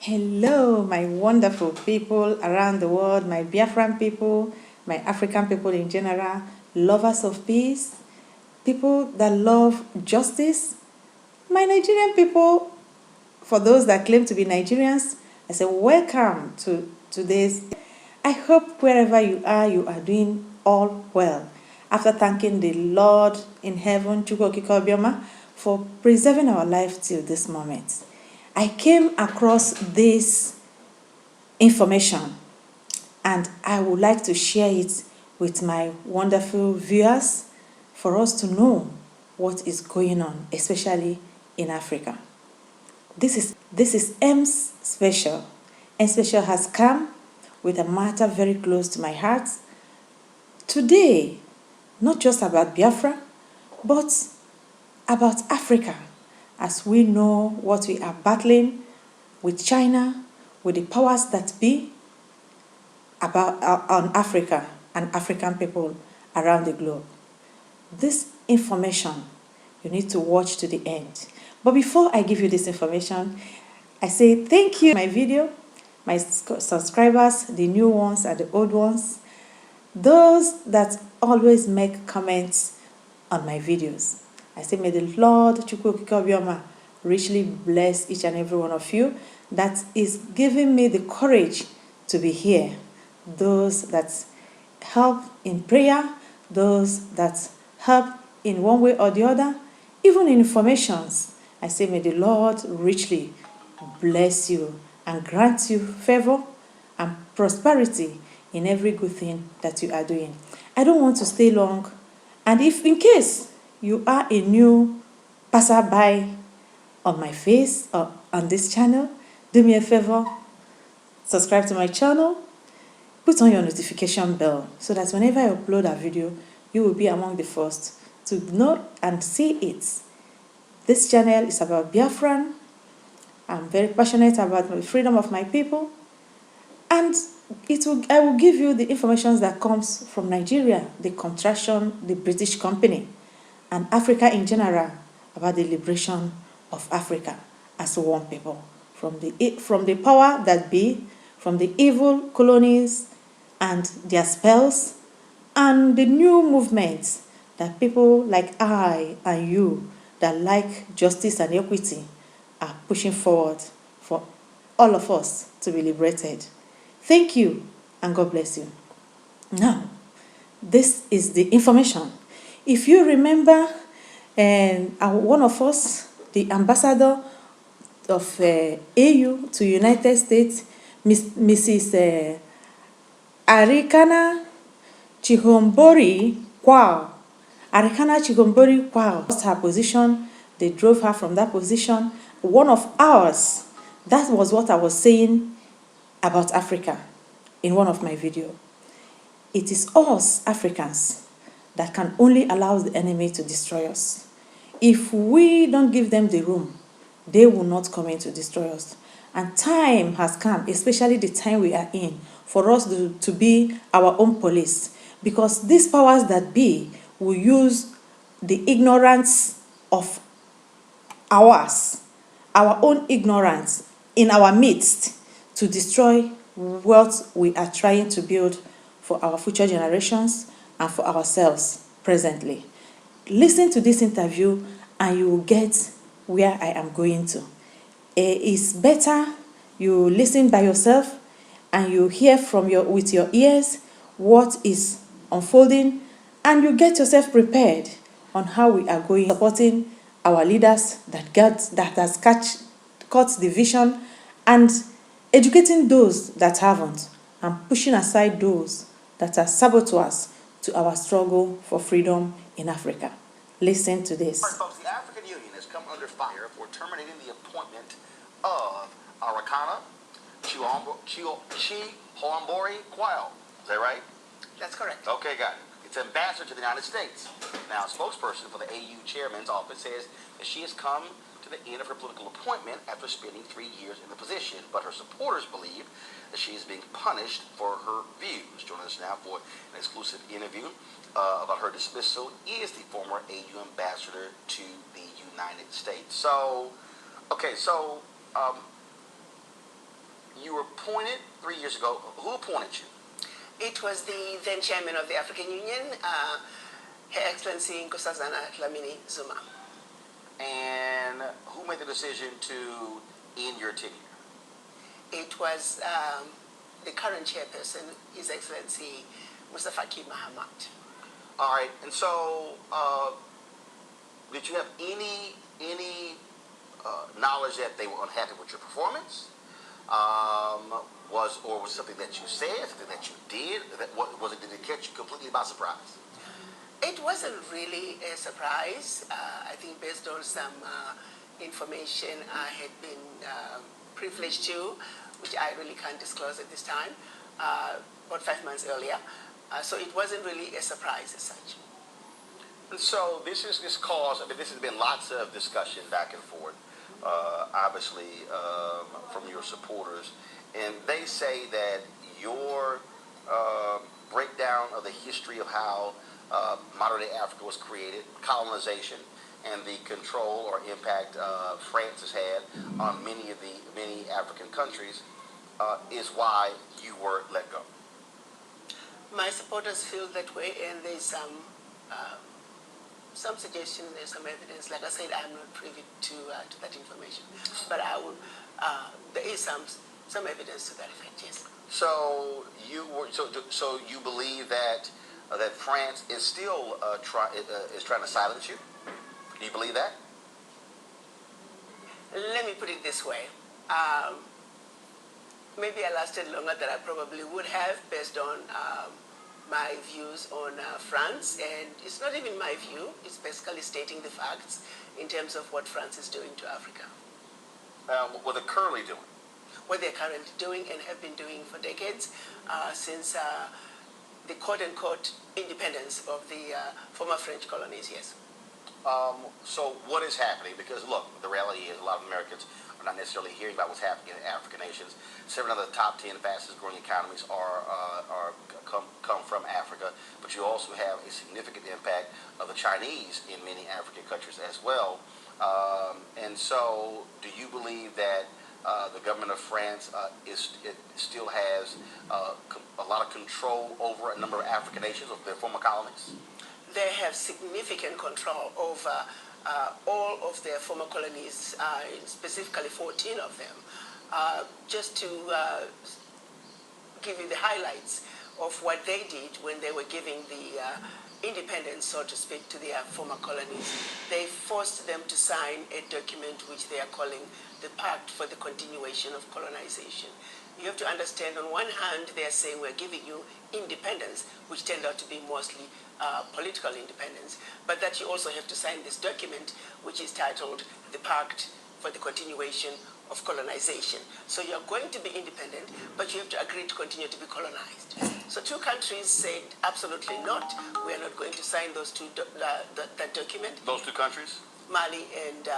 Hello, my wonderful people around the world, my Biafran people, my African people in general, lovers of peace, people that love justice, my Nigerian people, for those that claim to be Nigerians, I say welcome to today's. I hope wherever you are doing all well. After thanking the Lord in heaven, Chukwu Okike Obioma, for preserving our life till this moment. I came across this information and I would like to share it with my wonderful viewers for us to know what is going on, especially in Africa. This is M's Special. M Special has come with a matter very close to my heart. Today, not just about Biafra, but about Africa, as we know what we are battling with China, with the powers that be, about on Africa and African people around the globe. This information, you need to watch to the end. But before I give you this information, I say thank you my video, my subscribers, the new ones and the old ones, those that always make comments on my videos. I say may the Lord Chukwu Okike Obioma richly bless each and every one of you that is giving me the courage to be here. Those that help in prayer, those that help in one way or the other, even in informations. I say may the Lord richly bless you and grant you favor and prosperity in every good thing that you are doing. I don't want to stay long, and if in case you are a new passerby on my face or on this channel, do me a favor, subscribe to my channel, put on your notification bell so that whenever I upload a video, you will be among the first to know and see it. This channel is about Biafran. I'm very passionate about the freedom of my people, and I will give you the information that comes from Nigeria, the contraction, the British company, and Africa in general, about the liberation of Africa as one people from the power that be, from the evil colonies and their spells, and the new movements that people like I and you that like justice and equity are pushing forward for all of us to be liberated. Thank you, and God bless you. Now, this is the information. If you remember, one of us, the ambassador of AU to United States, Mrs. Arikana Chihombori Kwao. Arikana Chihombori Kwao lost her position. They drove her from that position. One of ours. That was what I was saying about Africa in one of my videos. It is us, Africans, that can only allow the enemy to destroy us. If we don't give them the room, they will not come in to destroy us. And time has come, especially the time we are in, for us to be our own police. Because these powers that be will use the ignorance of ours, our own ignorance in our midst, to destroy what we are trying to build for our future generations and for ourselves presently. Listen to this interview and you will get where I am going to. It's better you listen by yourself and you hear with your ears what is unfolding, and you get yourself prepared on how we are going, supporting our leaders that has caught the vision, and educating those that haven't, and pushing aside those that are saboteurs to our struggle for freedom in Africa. Listen to this. Folks, the African Union has come under fire for terminating the appointment of Arikana Chihombori Kwao. Is that right? That's correct. Okay, got it. It's ambassador to the United States. Now, a spokesperson for the AU chairman's office says that she has come to the end of her political appointment after spending 3 years in the position, but her supporters believe that she is being punished for her views. Joining us now for an exclusive interview about her dismissal is the former AU ambassador to the United States. So, okay, so you were appointed 3 years ago. Who appointed you? It was the then chairman of the African Union, Her Excellency Nkosazana Dlamini Zuma. And who made the decision to end your tenure? It was the current chairperson, His Excellency Mustafa Faki Mahamat. All right, and so did you have any knowledge that they were unhappy with your performance? Was it something that you said, something that you did? Did it catch you completely by surprise? It wasn't really a surprise. I think based on some information I had been privileged to, which I really can't disclose at this time, about 5 months earlier. So it wasn't really a surprise as such. And so this cause, I mean, this has been lots of discussion back and forth, obviously, from your supporters. And they say that your breakdown of the history of how modern-day Africa was created, colonization, and the control or impact France has had on many African countries is why you were let go. My supporters feel that way, and there's some suggestion, there's some evidence. Like I said, I'm not privy to that information, but I will. There is some evidence to that effect. Yes. So you believe that that France is still trying to silence you? Do you believe that? Let me put it this way. Maybe I lasted longer than I probably would have based on my views on France. And it's not even my view. It's basically stating the facts in terms of what France is doing to Africa. What they're currently doing? What they're currently doing and have been doing for decades since the quote-unquote independence of the former French colonies, yes. So what is happening? Because look, the reality is a lot of Americans are not necessarily hearing about what's happening in African nations. 7 of the top 10 fastest growing economies come from Africa, but you also have a significant impact of the Chinese in many African countries as well. And so, do you believe that the government of France still has a lot of control over a number of African nations of their former colonies? They have significant control over all of their former colonies, specifically 14 of them. Just to give you the highlights of what they did when they were giving the independence, so to speak, to their former colonies. They forced them to sign a document which they are calling the Pact for the Continuation of Colonization. You have to understand, on one hand, they are saying we're giving you independence, which turned out to be mostly political independence, but that you also have to sign this document, which is titled the Pact for the Continuation of Colonization. So you're going to be independent, but you have to agree to continue to be colonized. So 2 countries said absolutely not. We are not going to sign those that document. Those 2 countries? Mali and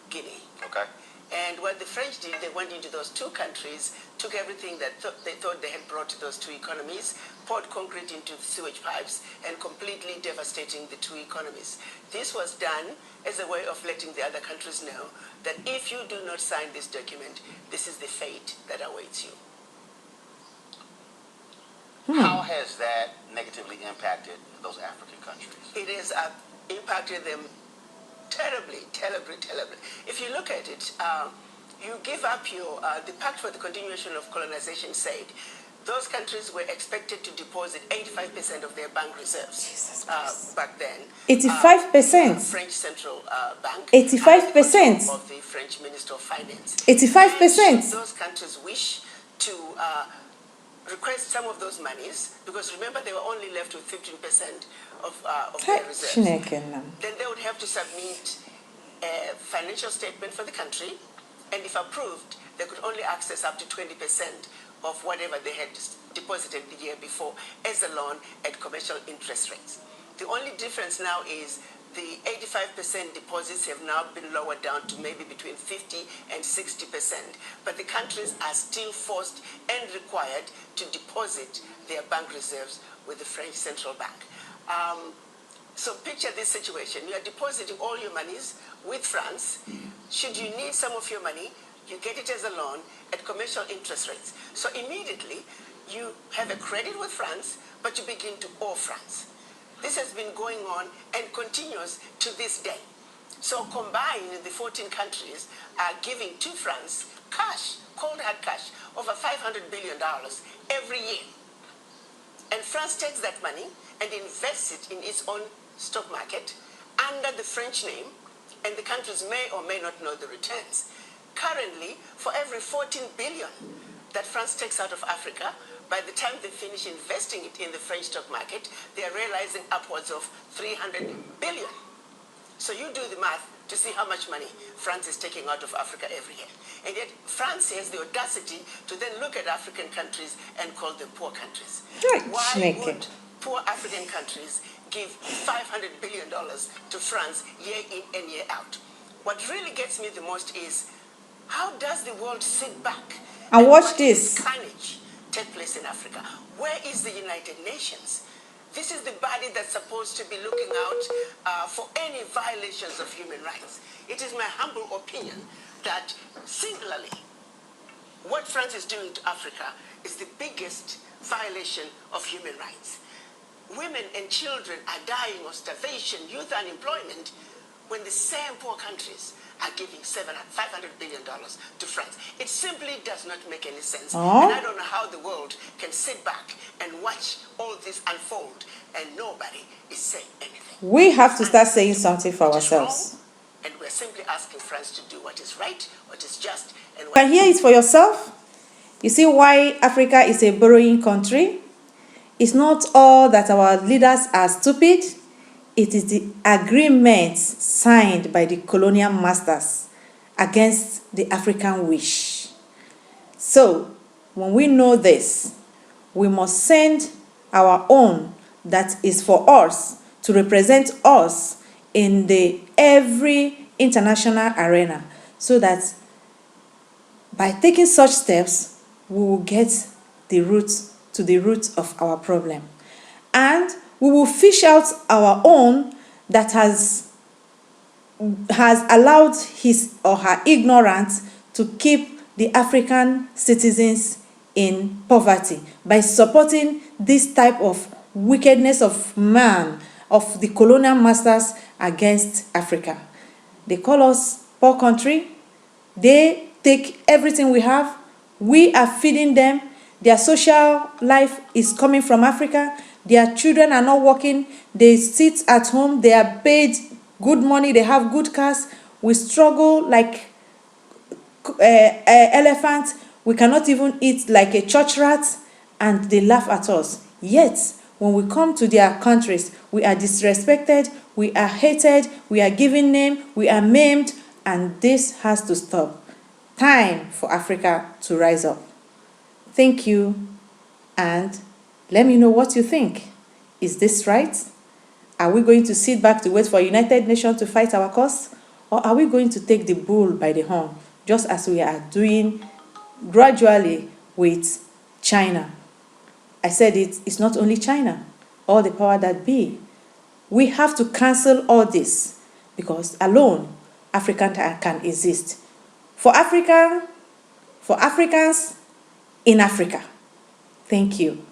Guinea. Okay. And what the French did, they went into those 2 countries, took everything that they thought they had brought to those 2 economies, poured concrete into the sewage pipes, and completely devastating the 2 economies. This was done as a way of letting the other countries know that if you do not sign this document, this is the fate that awaits you. How has that negatively impacted those African countries? It has impacted them terribly, terribly, terribly. If you look at it, you give up your, the Pact for the Continuation of Colonization said those countries were expected to deposit 85% of their bank reserves back then. 85%? French Central Bank. 85%? Of the French Minister of Finance. 85%? Should those countries wish to request some of those monies, because remember they were only left with 15% of their reserves. Then they would have to submit a financial statement for the country, and if approved, they could only access up to 20% of whatever they had deposited the year before as a loan at commercial interest rates. The only difference now is the 85% deposits have now been lowered down to maybe between 50 and 60%, but the countries are still forced and required to deposit their bank reserves with the French Central Bank. So picture this situation. You are depositing all your monies with France. Should you need some of your money, You get it as a loan at commercial interest rates. So immediately, you have a credit with France, but you begin to owe France. This has been going on and continues to this day. So combined, the 14 countries are giving to France cash, cold hard cash, over $500 billion every year. And France takes that money and invests it in its own stock market under the French name, and the countries may or may not know the returns. Currently, for every 14 billion that France takes out of Africa, by the time they finish investing it in the French stock market, they are realizing upwards of 300 billion. So you do the math to see how much money France is taking out of Africa every year. And yet France has the audacity to then look at African countries and call them poor countries. Right, Why would poor African countries give $500 billion to France year in and year out? What really gets me the most is, how does the world sit back and watch this carnage take place in Africa? Where is the United Nations? This is the body that's supposed to be looking out for any violations of human rights. It is my humble opinion that singularly, what France is doing to Africa is the biggest violation of human rights. Women and children are dying of starvation, youth unemployment, when the same poor countries are giving $500 billion to France. It simply does not make any sense. Oh. And I don't know how the world can sit back and watch all this unfold and nobody is saying anything. We have to start saying something for ourselves. And we're simply asking France to do what is right, what is just, and You what can hear it for yourself. You see why Africa is a borrowing country? It's not all that our leaders are stupid. It is the agreements signed by the colonial masters against the African wish. So, when we know this, we must send our own that is for us to represent us in the every international arena, so that by taking such steps, we will get the root to the root of our problem. And we will fish out our own that has allowed his or her ignorance to keep the African citizens in poverty by supporting this type of wickedness of man, of the colonial masters against Africa. They call us poor country. They take everything we have. We are feeding them. Their social life is coming from Africa. Their children are not working. They sit at home. They are paid good money. They have good cars. We struggle like elephants. We cannot even eat like a church rat, and they laugh at us. Yet, when we come to their countries, we are disrespected, we are hated, we are given name, we are maimed, and this has to stop. Time for Africa to rise up. Thank you, and let me know what you think. Is this right? Are we going to sit back to wait for United Nations to fight our cause? Or are we going to take the bull by the horn, just as we are doing gradually with China? I said it's not only China, all the power that be. We have to cancel all this, because alone, Africa can exist. For Africa, for Africans in Africa. Thank you.